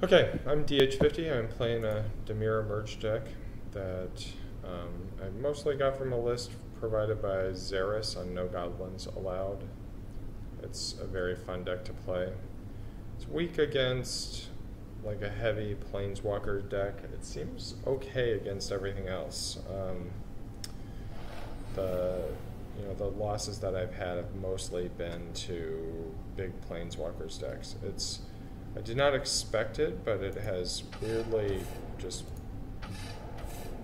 Okay, I'm DH50. I'm playing a Dimir Merge deck that I mostly got from a list provided by Xeris on No Goblins Allowed. It's a very fun deck to play. It's weak against like a heavy Planeswalker deck. It seems okay against everything else. The losses that I've had have mostly been to big Planeswalkers decks. I did not expect it, but it has weirdly just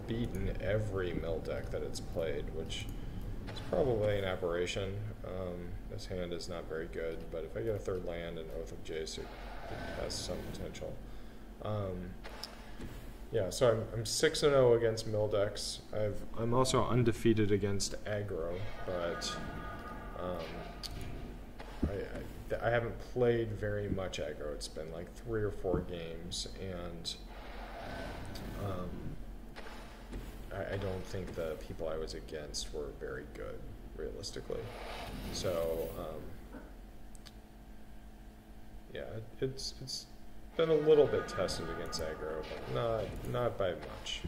beaten every mill deck that it's played, which is probably an aberration. This hand is not very good, but if I get a third land and Oath of Jace, it has some potential. So I'm 6-0 against mill decks. I'm also undefeated against aggro, but I haven't played very much aggro. It's been like 3 or 4 games, and I don't think the people I was against were very good, realistically. So it's been a little bit tested against aggro, but not by much.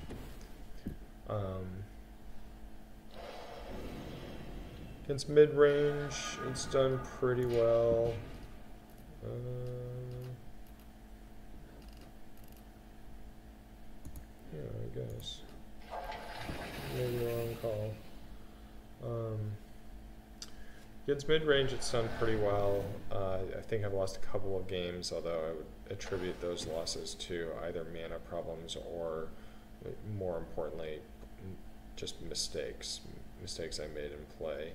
Against mid-range, it's done pretty well. I guess. Maybe wrong call. Against mid-range, it's done pretty well. I think I've lost a couple of games, although I would attribute those losses to either mana problems or, more importantly, just mistakes I made in play.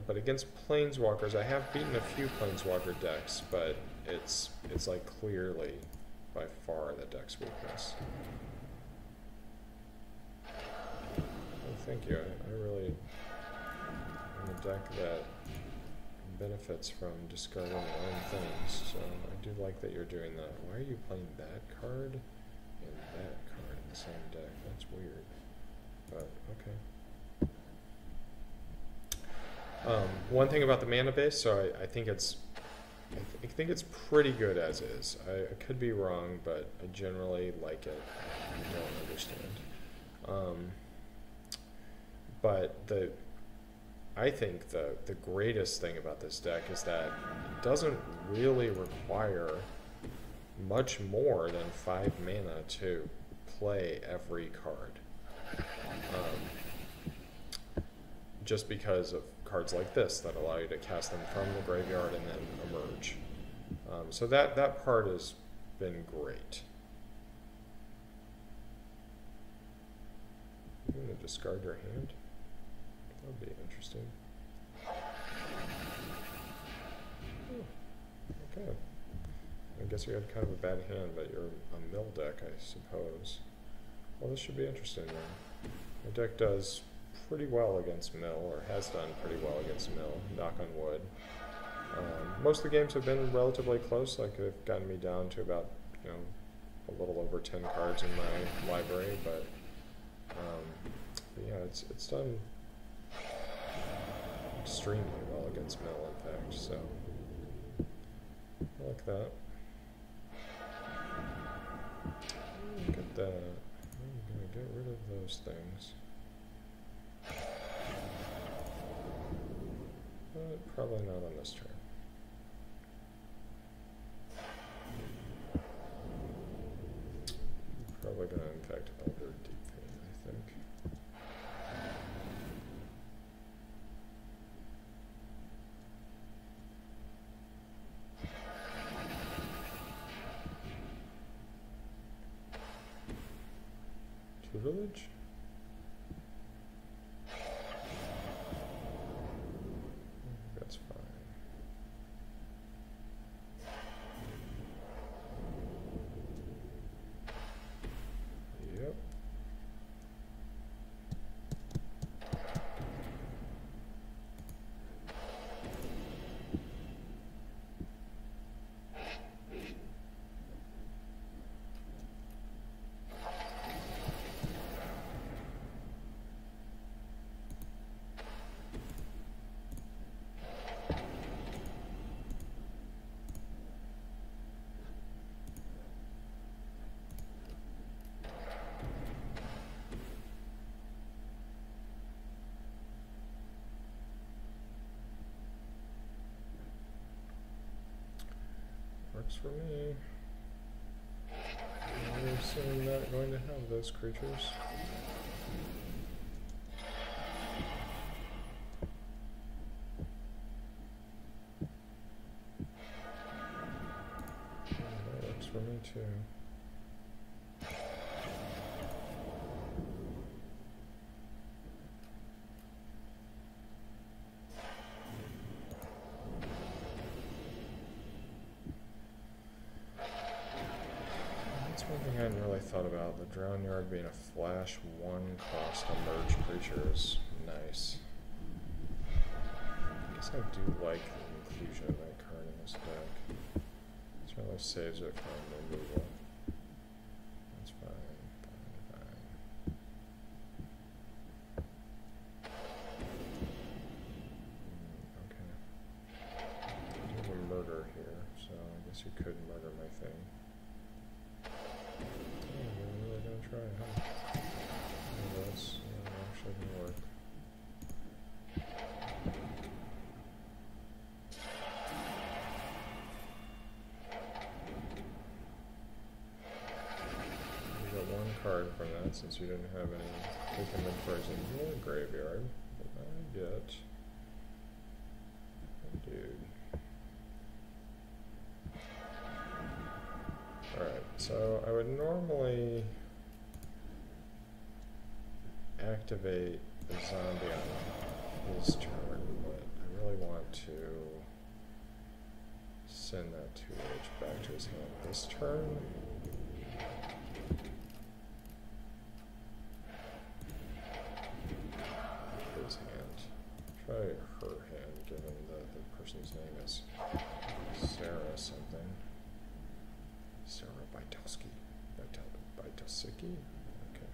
But against Planeswalkers, I have beaten a few Planeswalker decks, but it's like clearly by far the deck's weakness. Well, thank you. I really am a deck that benefits from discarding my own things, so I do like that you're doing that. Why are you playing that card and that card in the same deck? That's weird, but okay. One thing about the mana base, so I think it's pretty good as is. I could be wrong, but I generally like it. I don't understand. But I think the greatest thing about this deck is that it doesn't really require much more than 5 mana to play every card. Just because of cards like this that allow you to cast them from the graveyard and then emerge. So that part has been great. You're going to discard your hand? That would be interesting. Okay. I guess you had kind of a bad hand, but you're a mill deck, I suppose. Well, this should be interesting then. My deck does pretty well against mill, or has done pretty well against mill, knock on wood. Most of the games have been relatively close, like they've gotten me down to about, a little over 10 cards in my library, but yeah, it's done extremely well against mill, in fact, so I like that. Look at that. I'm going to get rid of those things. But probably not on this turn. I'm probably going to infect Elder Deepfane, I think. Tutelage? That's fine. Yep. Works for me. I'm assuming not going to have those creatures. That works for me too. One thing I hadn't really thought about, the Drown Yard being a flash 1 cost emerge creature is nice. I guess I do like the inclusion of that card in this deck. It certainly saves it from removal. That's fine, fine. Okay. There's a murder here, so I guess you could murder my thing. Try, huh? That's actually gonna work. You got 1 card from that since you didn't have any take inventories in your graveyard. But I get a dude. Alright, so I would normally activate the zombie on his turn, but I really want to send that 2H back to his hand this turn. His hand. Try her hand, given that the person's name is Sarah something. Sarah Baitowski. Baitowski? Okay.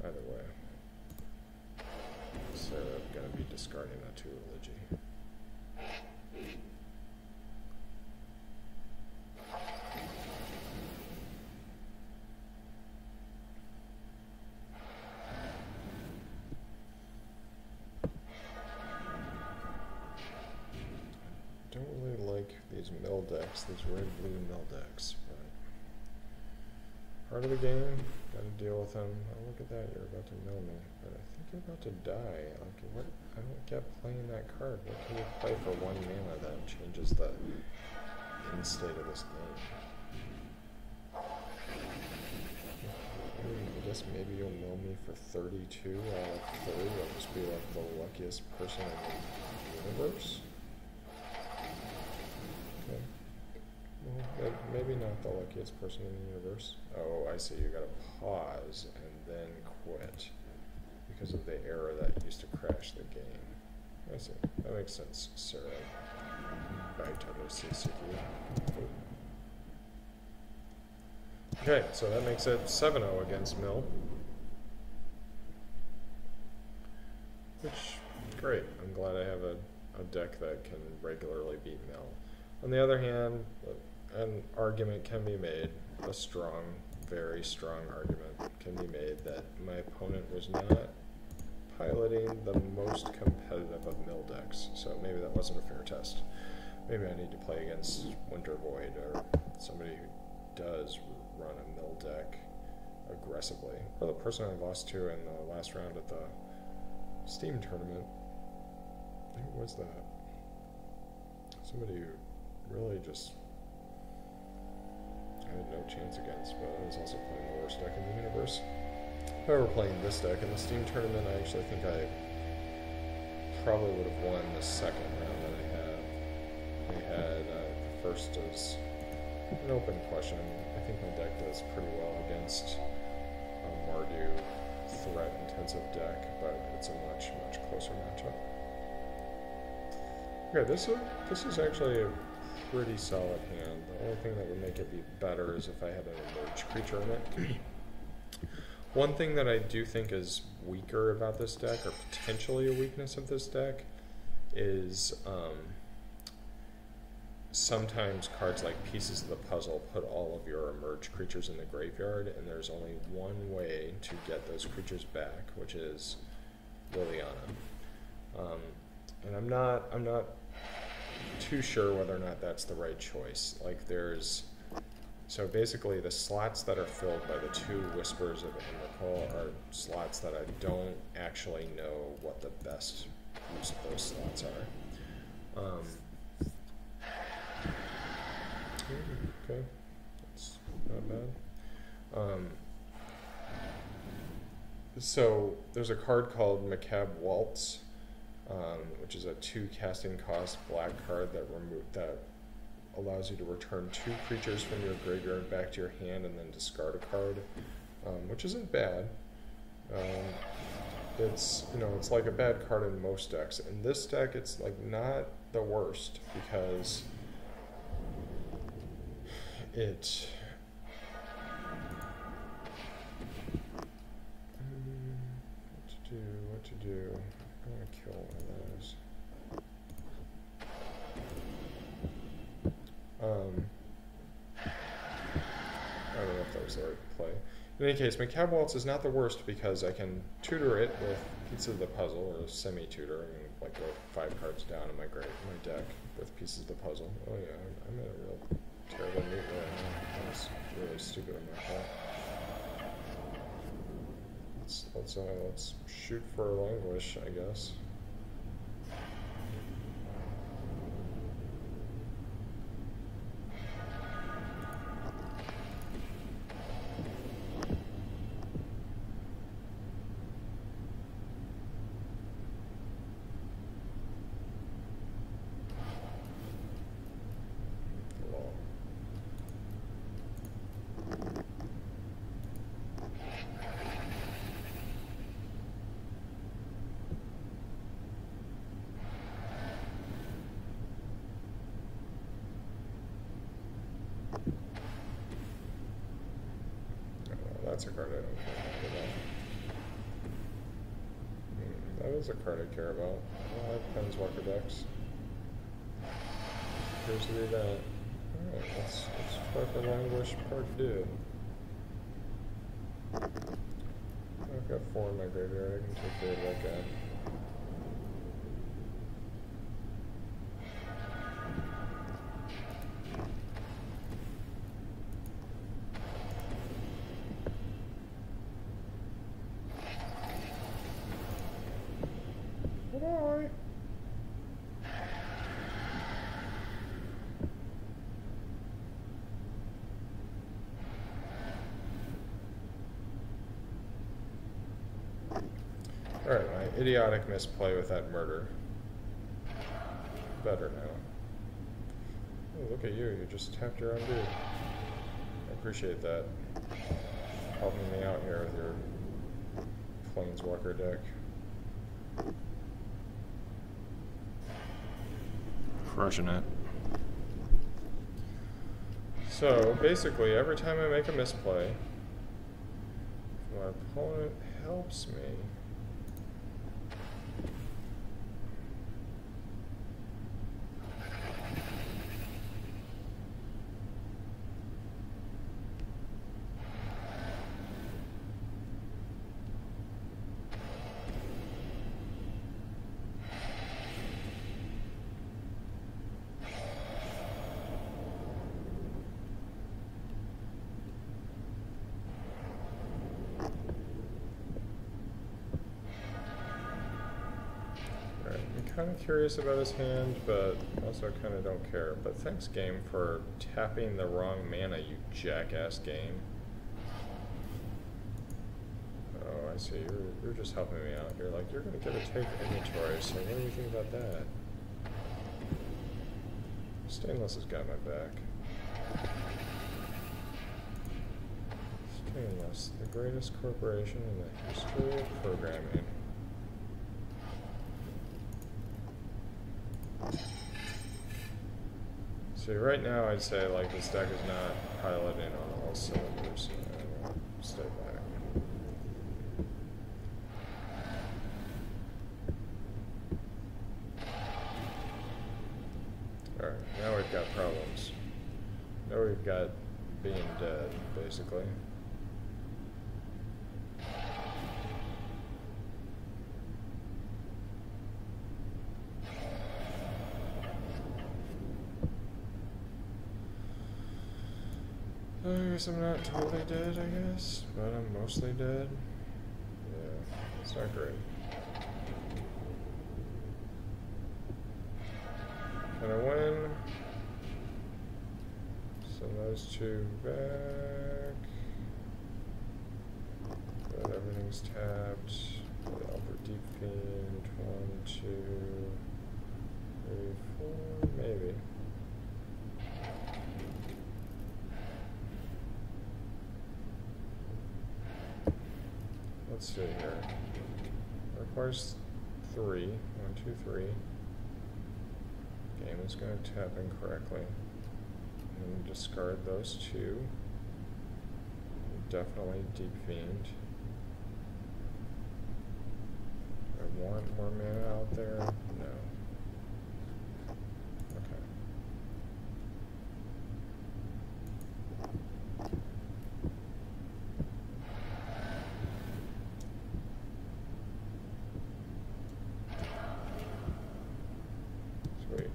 Either way. Sarah gonna be discarding that to Eligi. Don't really like these mill decks, these red-blue mill decks, but part of the game, gotta deal with them. Oh, look at that, you're about to mill me, but I think you're about to die. Like, what? I don't get playing that card. What can you play for 1 mana that changes the end state of this game? I guess maybe you'll mill me for 32 out of 30. I'll just be like the luckiest person in the universe. Okay. Well, maybe not the luckiest person in the universe. Oh, I see. You gotta pause and then quit because of the error that used to crash the game. I see. That makes sense, Sarah. Okay, so that makes it 7-0 against Mill. Which, great. I'm glad I have a deck that can regularly beat Mill. On the other hand, an argument can be made, a strong, very strong argument can be made that my opponent was not piloting the most competitive of mill decks, so maybe that wasn't a fair test. Maybe I need to play against Winter Void or somebody who does run a mill deck aggressively. Or the person I lost to in the last round at the Steam tournament. Who was that? Somebody who really just I had no chance against, but I was also playing the worst deck in the universe. If I were playing this deck in the Steam tournament, I actually think I probably would have won the second round that I had. We had the first is an open question. I think my deck does pretty well against a Mardu threat-intensive deck, but it's a much, much closer matchup. Okay, this is actually a pretty solid hand. The only thing that would make it be better is if I had an emerge creature in it. One thing that I do think is weaker about this deck, or potentially a weakness of this deck, is sometimes cards like Pieces of the Puzzle put all of your emerge creatures in the graveyard, and there's only one way to get those creatures back, which is Liliana. And I'm not too sure whether or not that's the right choice. Like so basically the slots that are filled by the two Whispers of Emrakul are slots that I don't actually know what the best use of those slots are. Okay, that's not bad. So there's a card called Macabre Waltz, which is a 2 casting cost black card that allows you to return 2 creatures from your graveyard back to your hand and then discard a card, which isn't bad. It's it's like a bad card in most decks. In this deck, it's like not the worst because it. What to do? I'm gonna kill one of those. I don't know if that was the right play. In any case, Macabre Waltz is not the worst because I can tutor it with pieces of the puzzle, or semi-tutor. I mean, like go 5 cards down in my deck with pieces of the puzzle. Oh yeah, I'm in a real terrible mood right now. That was really stupid on my part. Let's shoot for Languish, I guess. That's a card I don't care about. That is a card I care about. I have Planeswalker decks. Appears to be that. Alright, let's try for Languish Part 2. I've got 4 in my graveyard I can take a look at. Bye. Alright, my idiotic misplay with that murder. Better now. Oh, look at you, you just tapped your own dude. I appreciate that. Helping me out here with your Planeswalker deck. Crushing it. So basically, every time I make a misplay, my opponent helps me. Kind of curious about his hand, but also kind of don't care. But thanks, game, for tapping the wrong mana, you jackass game. Oh, I see. You're just helping me out. You're like, you're going to get a take inventory, so what do you think about that? Stainless has got my back. Stainless, the greatest corporation in the history of programming. See, right now I'd say like this deck is not piloting on all cylinders, so I'm gonna stay back. Alright, now we've got problems. Now we've got being dead, basically. guess I'm not totally dead, I guess, but I'm mostly dead. Yeah, it's not great. Can I win? Send those two back. But everything's tapped. Albert Deep Fiend. 1, 2, 3, 4, maybe. Let's see here. It requires 3. 1, 2, 3. Game is going to tap incorrectly. And discard those two. Definitely Deep Fiend. I want more mana out there? No. Okay. Sweet.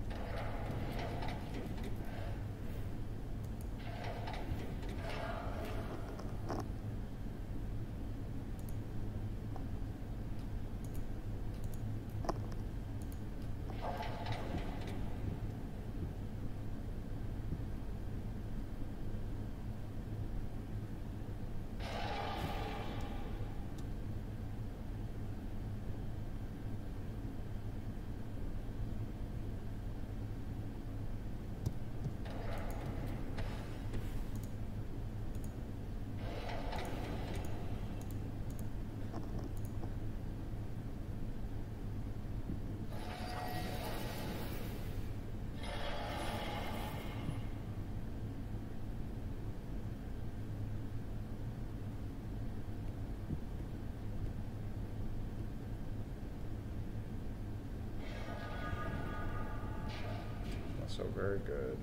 So very good.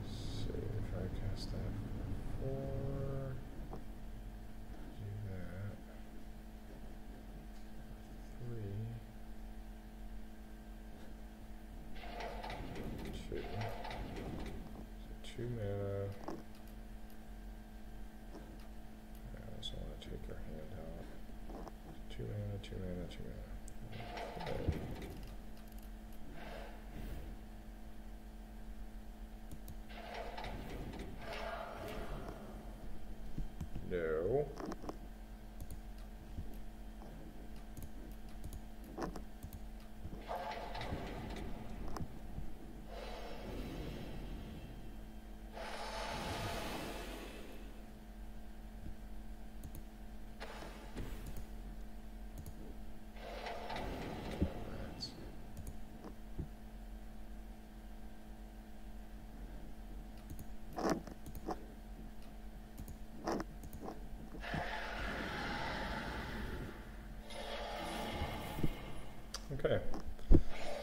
Let's see if I cast that for 4. Do that. 3. 2. So 2 mana. I also want to take your hand out. 2 mana, 2 mana, 2 mana. Okay. No. Okay.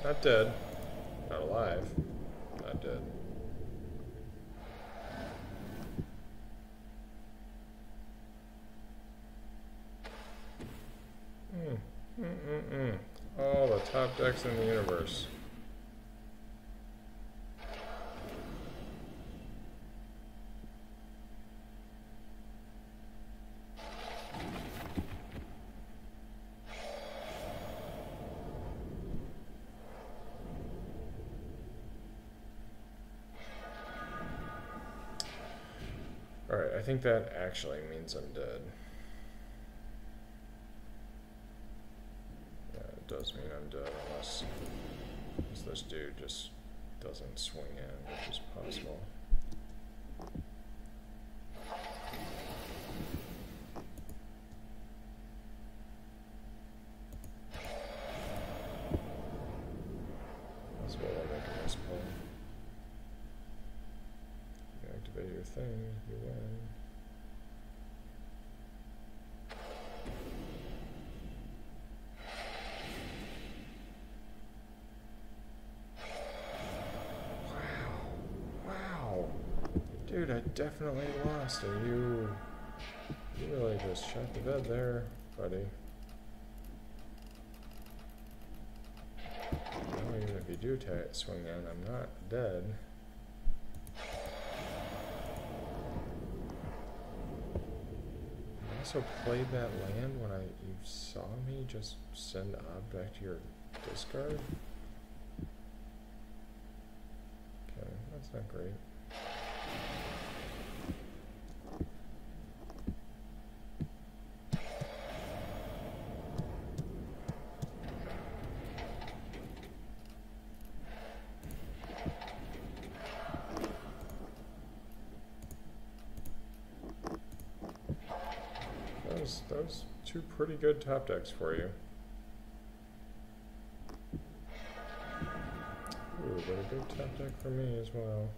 Not dead. Not alive. Not dead. All the top decks in the universe. Alright, I think that actually means I'm dead. Yeah, it does mean I'm dead unless this dude just doesn't swing in, which is possible. That's what I'm making this play. You activate your thing, you win. Wow. Dude, I definitely lost, and you really just shot the bed there, buddy. Now, even if you do swing in, I'm not dead. also played that land when you saw me just send Ob back to your discard. Okay, that's not great. Those two pretty good top decks for you. Ooh, but a good top deck for me as well.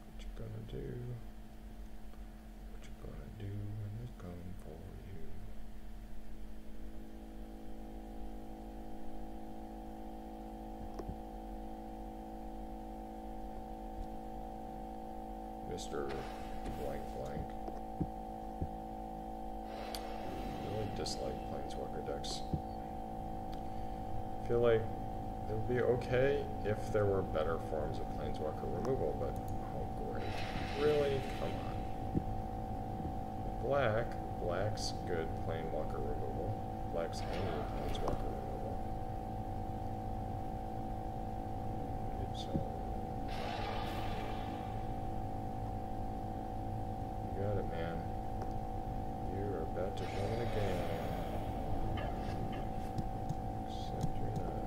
What you gonna do? What you gonna do when they come for you? Mr. Blank Blank. I really dislike Planeswalker decks. I feel like it would be okay if there were better forms of Planeswalker removal, but oh great. Really? Come on. Black's good Planeswalker removal. Black's any Planeswalker removal. So you got it, man. You are about to win the game. Except you're not.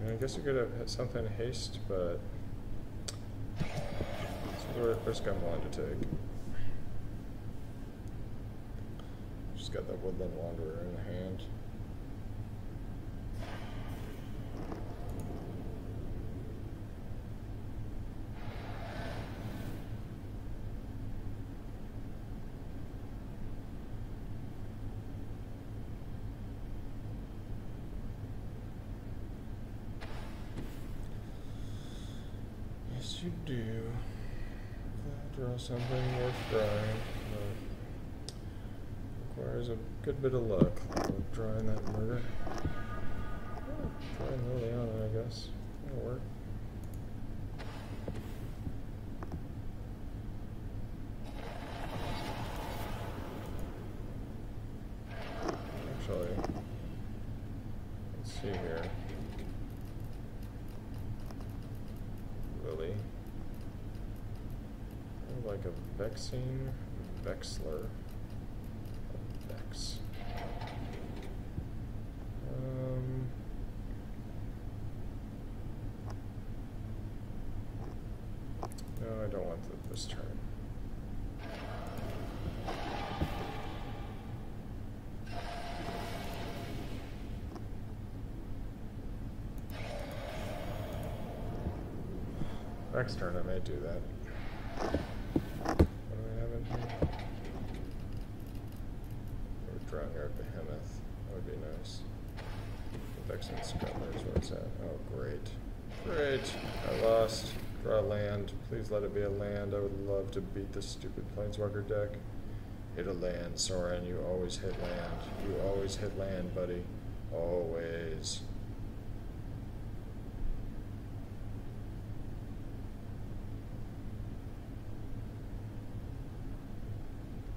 I guess you could have had something in haste, but it's the risk I'm willing to take. Just got that Woodland Wanderer in the hand. Yes, you do. Draw something worth drawing, but requires a good bit of luck. Drawing that murder. Drawing Liliana, I guess. That'll work. Actually, let's see here. Lily. I would like a Vexing Vexler. Vex. No, I don't want this turn. Next turn I may do that. What do we have in here? We're drawing our Behemoth. That would be nice. Vexing Scuttlers, where's that? Oh, great. Great. I lost. Draw a land. Please let it be a land. I would love to beat this stupid Planeswalker deck. Hit a land, Soren. You always hit land. You always hit land, buddy. Always.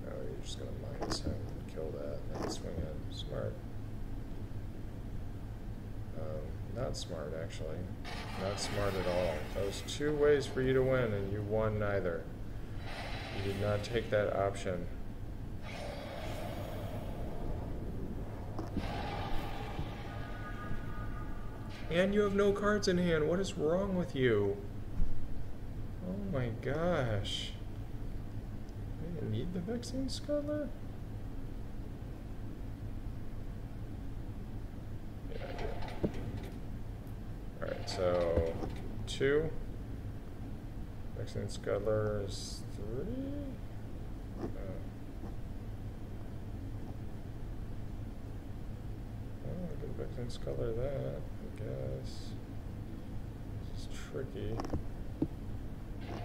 Oh, you're just gonna minus him and kill that and then swing it. Smart. Not smart, actually. Not smart at all. That was two ways for you to win, and you won neither. You did not take that option. And you have no cards in hand. What is wrong with you? Oh my gosh. I didn't need need the Vexing Scuttler? Yeah, I do. Alright, so 2. Vexing Scuttler is 3. I can Vexing Scuttler that, I guess. This is tricky.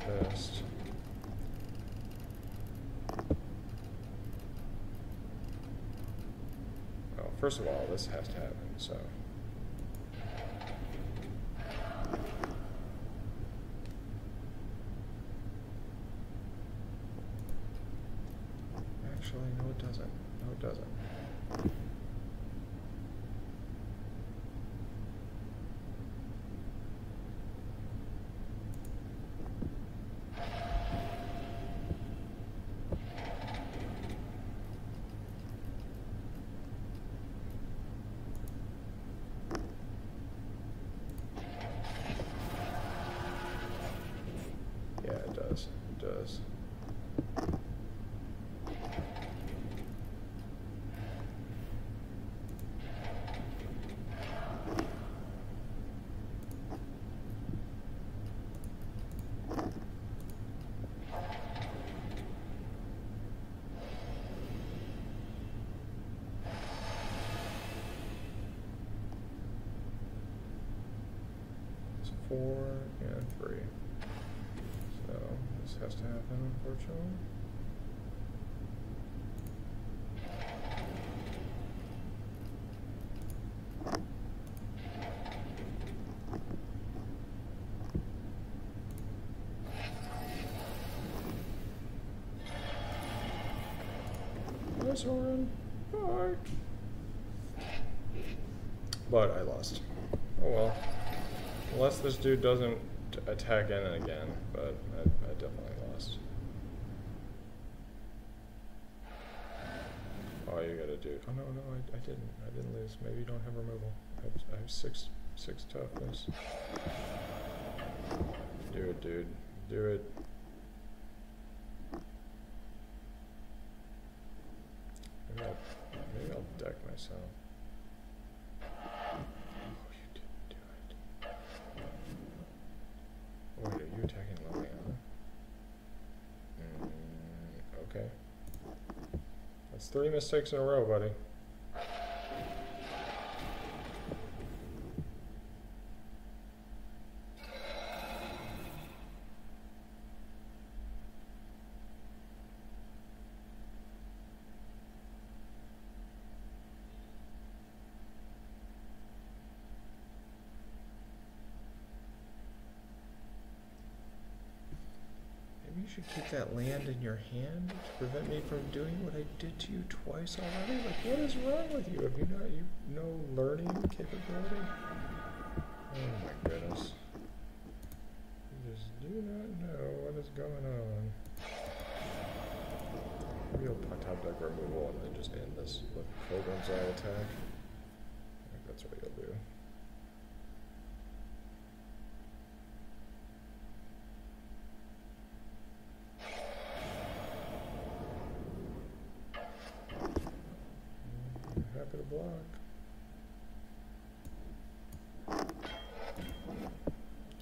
Best. Well, first of all, this has to happen, so. Actually, no it doesn't. No it doesn't. Yeah, it does. It does. It's 4 and 3. So this has to happen, unfortunately. Nice, Orin. Bye. But I lost. Oh well. Unless this dude doesn't attack in again, but I definitely lost. Oh, you gotta do. Oh no, I didn't. I didn't lose. Maybe you don't have removal. I have six toughness. Do it, dude. Do it. Maybe I'll deck myself. Oh, you didn't do it. Wait, are you attacking Liliana? Okay. That's 3 mistakes in a row, buddy. You should keep that land in your hand to prevent me from doing what I did to you twice already. Like, what is wrong with you? Have you no learning capability? Oh my goodness. You just do not know what is going on. Maybe you'll top deck removal and then just end this with Pilgrim's Eye attack. I think that's what you'll do. Happy to block.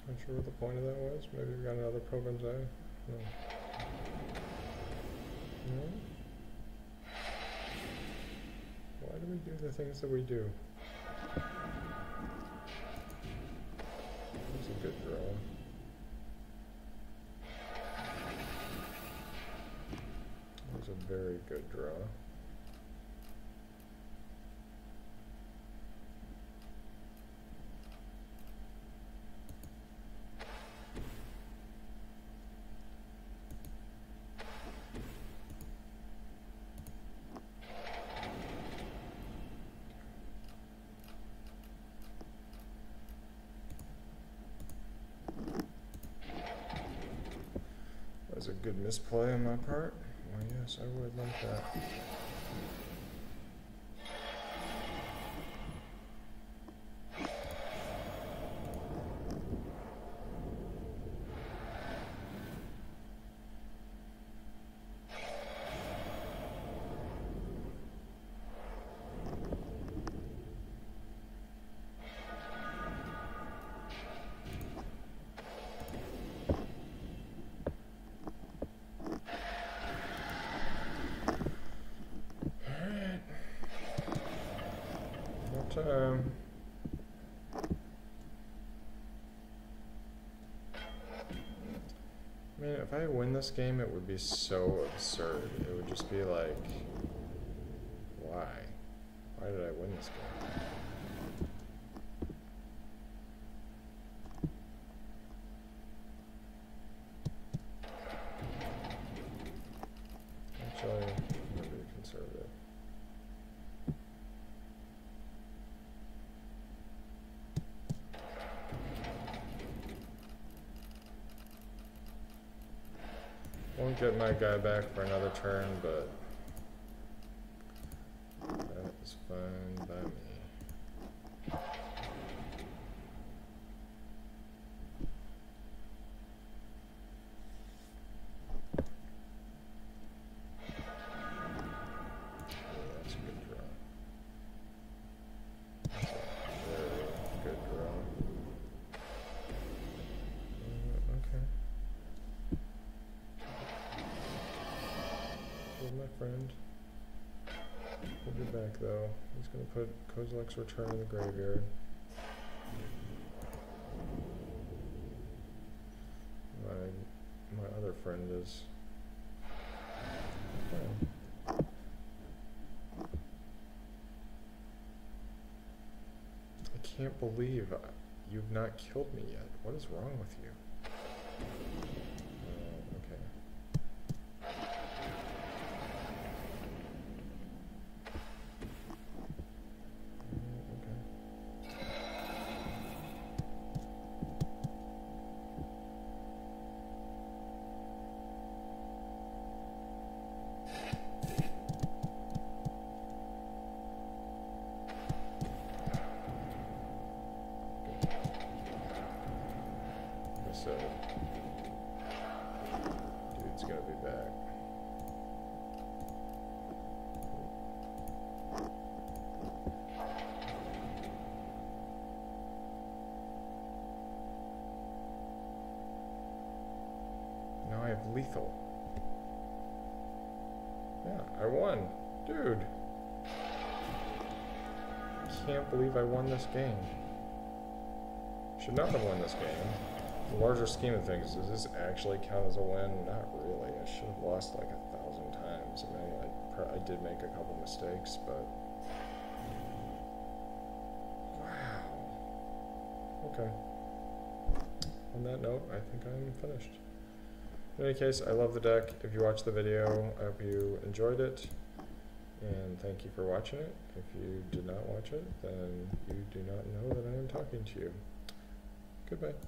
Not sure what the point of that was. Maybe we got another Pilgrim's Eye. No. No? Why do we do the things that we do? That's a good draw. That was a very good draw. A good misplay on my part. Well, yes, I would like that. time. I mean, if I win this game, it would be so absurd. It would just be like, why? Why did I win this game? Actually, I'm gonna be conservative. Won't get my guy back for another turn, but that is fine by me. That's a good draw. That's a very good draw. Okay. With my friend. We'll be back though. He's gonna put Kozilek's Return in the graveyard. My other friend is. Oh. I can't believe you've not killed me yet. What is wrong with you? Okay. So, dude's gonna be back. Now I have lethal. Yeah, I won. Dude. Can't believe I won this game. Should not have won this game. The larger scheme of things, does this actually count as a win? Not really. I should have lost like 1,000 times. I mean, I did make a couple mistakes, but wow. Okay. On that note, I think I'm finished. In any case, I love the deck. If you watched the video, I hope you enjoyed it, and thank you for watching it. If you did not watch it, then you do not know that I am talking to you. Goodbye.